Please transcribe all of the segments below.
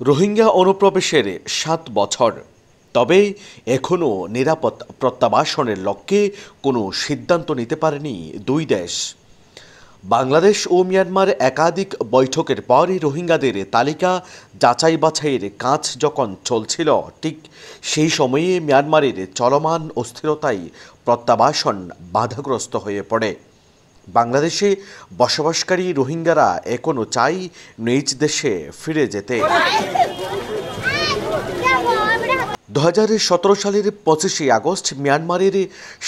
রোহিঙ্গা অনুপ্রবেশের ৭ বছর, তবে এখনও নিরাপদ প্রত্যাবাসনের লক্ষ্যে কোনো সিদ্ধান্ত নিতে পারেনি দুই দেশ। বাংলাদেশ ও মিয়ানমার একাধিক বৈঠকের পরই রোহিঙ্গাদের তালিকা যাচাই বাছাইয়ের কাজ যখন চলছিল, ঠিক সেই সময়ে মিয়ানমারের চলমান অস্থিরতায় প্রত্যাবাসন বাধাগ্রস্ত হয়ে পড়ে। বাংলাদেশে বসবাসকারী রোহিঙ্গারা এখনও চায় নিজ দেশে ফিরে যেতে। 2017 সালের 25শে আগস্ট মিয়ানমারের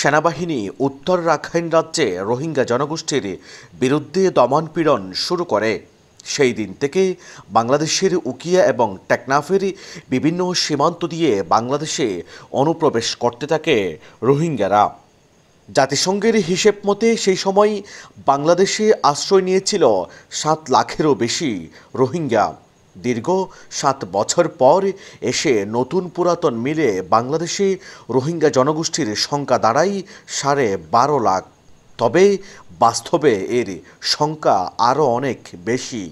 সেনাবাহিনী উত্তর রাখাইন রাজ্যে রোহিঙ্গা জনগোষ্ঠীর বিরুদ্ধে দমনপীড়ন শুরু করে। সেই দিন থেকে বাংলাদেশের উকিয়া এবং টেকনাফের বিভিন্ন সীমান্ত দিয়ে বাংলাদেশে অনুপ্রবেশ করতে থাকে রোহিঙ্গারা। জাতিসংঘের হিসেব মতে সেই সময় বাংলাদেশে আশ্রয় নিয়েছিল 7 লাখেরও বেশি রোহিঙ্গা। দীর্ঘ 7 বছর পর এসে নতুন পুরাতন মিলে বাংলাদেশে রোহিঙ্গা জনগোষ্ঠীর সংখ্যা দাঁড়ায় 12.5 লাখ। তবে বাস্তবে এর সংখ্যা আরও অনেক বেশি।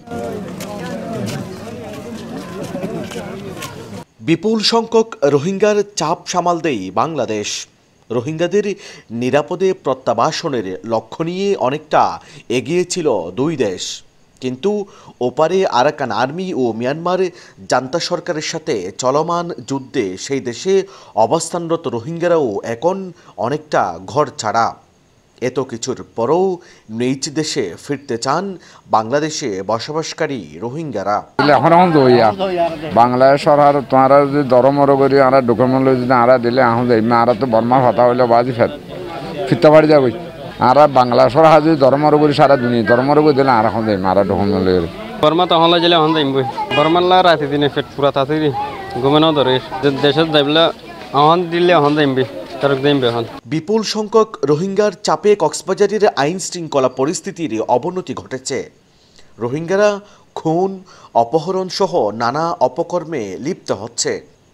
বিপুল সংখ্যক রোহিঙ্গার চাপ সামাল দেয় বাংলাদেশ। রোহিঙ্গাদের নিরাপদে প্রত্যাবাসনের লক্ষ্য নিয়ে অনেকটা এগিয়েছিল দুই দেশ, কিন্তু ওপারে আরাকান আর্মি ও মিয়ানমার জান্তা সরকারের সাথে চলমান যুদ্ধে সেই দেশে অবস্থানরত রোহিঙ্গারাও এখন অনেকটা ঘর ছাড়া। এত কিছুর পরও নিজ দেশে ফিরতে চান বাংলাদেশে বসবাসকারী রোহিঙ্গারা। এখন বাংলাদেশ সরকার তোমারা যদি দরমর করি আমরা ডকুমেন্ট যদি আরা দিলে এখন আরা তো বর্মার হতা হইলে বাজি ফিরতে পারি যাবই। আর বাংলা সরকার যদি ধর্মর করি সারা দুনিয়া ধর্মর করে দিলে আর এখন যাই আর ডকুমেন্ট লই বর্মা তখন যাইলে এখন যাইম বই বর্মাল্লা রাতে দিনে পেট পুরা তাড়াতাড়ি ঘুমেনাও ধরে দেশে যাইলে এখন দিলে এখন যাইম বই। বিপুল সংখ্যক রোহিঙ্গার চাপে কক্সবাজারের আইন শৃঙ্খলা পরিস্থিতির অবনতি ঘটেছে। রোহিঙ্গারা খুন, অপহরণ সহ নানা অপকর্মে লিপ্ত হচ্ছে।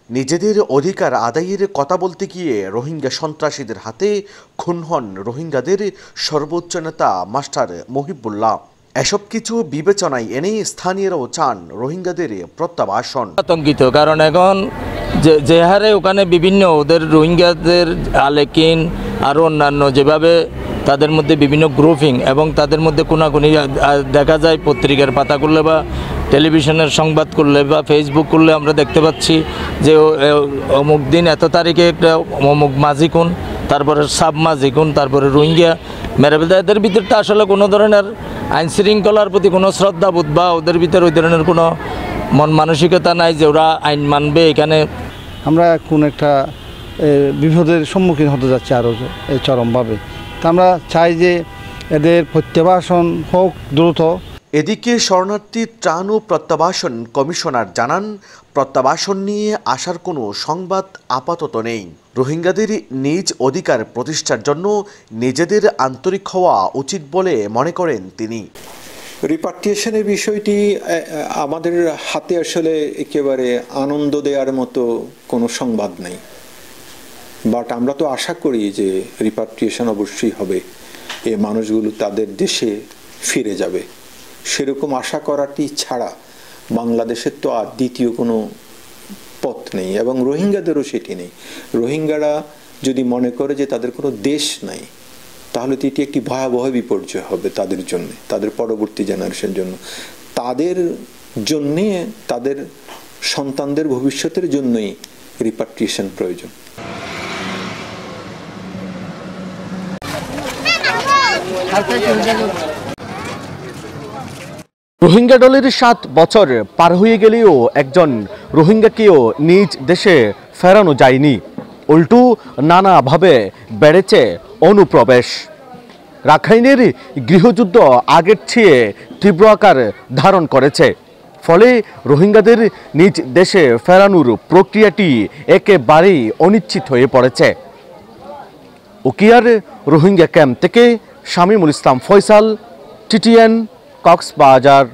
নিজেদের অধিকার আদায়ের কথা বলতে গিয়ে রোহিঙ্গা সন্ত্রাসীদের হাতে খুন হন রোহিঙ্গাদের সর্বোচ্চ নেতা মাস্টার মহিবুল্লাহ। এসব কিছু বিবেচনায় এনে স্থানীয়রাও চান রোহিঙ্গাদের প্রত্যাবাসন। আতঙ্কিত, কারণ এখন যে হারে ওখানে বিভিন্ন ওদের রোহিঙ্গাদের আলেকিন আরও অন্যান্য যেভাবে তাদের মধ্যে বিভিন্ন গ্রুপিং এবং তাদের মধ্যে কোনাকুনি দেখা যায়, পত্রিকার পাতা করলে বা টেলিভিশনের সংবাদ করলে বা ফেসবুক করলে আমরা দেখতে পাচ্ছি যে অমুক দিন এত তারিখে একটা অমুক মাঝি খুন, তারপরে সাব মাঝি খুন, তারপরে রোহিঙ্গা মেরে ফেলতে। এদের ভিতরটা আসলে কোনো ধরনের আইন শৃঙ্খলার প্রতি কোনো শ্রদ্ধাবোধ বা ওদের ভিতরে ওই ধরনের কোনো মন মানসিকতা নাই যে ওরা আইন মানবে। এখানে আমরা কোন একটা বিপদের সম্মুখীন হতে যাচ্ছি আরও চরমভাবে। তা আমরা চাই যে এদের প্রত্যাবাসন হোক দ্রুত। এদিকে শরণার্থী ত্রাণ ও প্রত্যাবাসন কমিশনার জানান, প্রত্যাবাসন নিয়ে আসার কোনো সংবাদ আপাতত নেই। রোহিঙ্গাদের নিজ অধিকার প্রতিষ্ঠার জন্য নিজেদের আন্তরিক হওয়া উচিত বলে মনে করেন তিনি। রিপাট্রিয়েশনের বিষয়টি আমাদের হাতে আসলে একেবারে আনন্দ দেওয়ার মতো কোনো সংবাদ নেই, বাট আমরা তো আশা করি যে রিপাট্রিয়েশন অবশ্যই হবে, এই মানুষগুলো তাদের দেশে ফিরে যাবে। সেরকম আশা করাটি ছাড়া বাংলাদেশের তো আর দ্বিতীয় কোনো পথ নেই, এবং রোহিঙ্গাদেরও সেটি নেই। রোহিঙ্গারা যদি মনে করে যে তাদের কোনো দেশ নাই, তাহলে এটি একটি ভয়াবহ বিপর্যয় হবে তাদের জন্য, তাদের পরবর্তী জেনারেশন জন্য, তাদের জন্যে, তাদের সন্তানদের ভবিষ্যতের জন্যই রিপাট্রিয়েশন প্রয়োজন। রোহিঙ্গা দলের 7 বছর পার হয়ে গেলেও একজন রোহিঙ্গাকেও নিজ দেশে ফেরানো যায়নি, উল্টো নানাভাবে বেড়েছে অনুপ্রবেশ। রাখাইনের গৃহযুদ্ধ আগের চেয়ে তীব্র আকার ধারণ করেছে, ফলে রোহিঙ্গাদের নিজ দেশে ফেরানোর প্রক্রিয়াটি একেবারেই অনিশ্চিত হয়ে পড়েছে। উকিয়ার রোহিঙ্গা ক্যাম্প থেকে শামীমুল ইসলাম ফয়সাল, TTN, কক্সবাজার।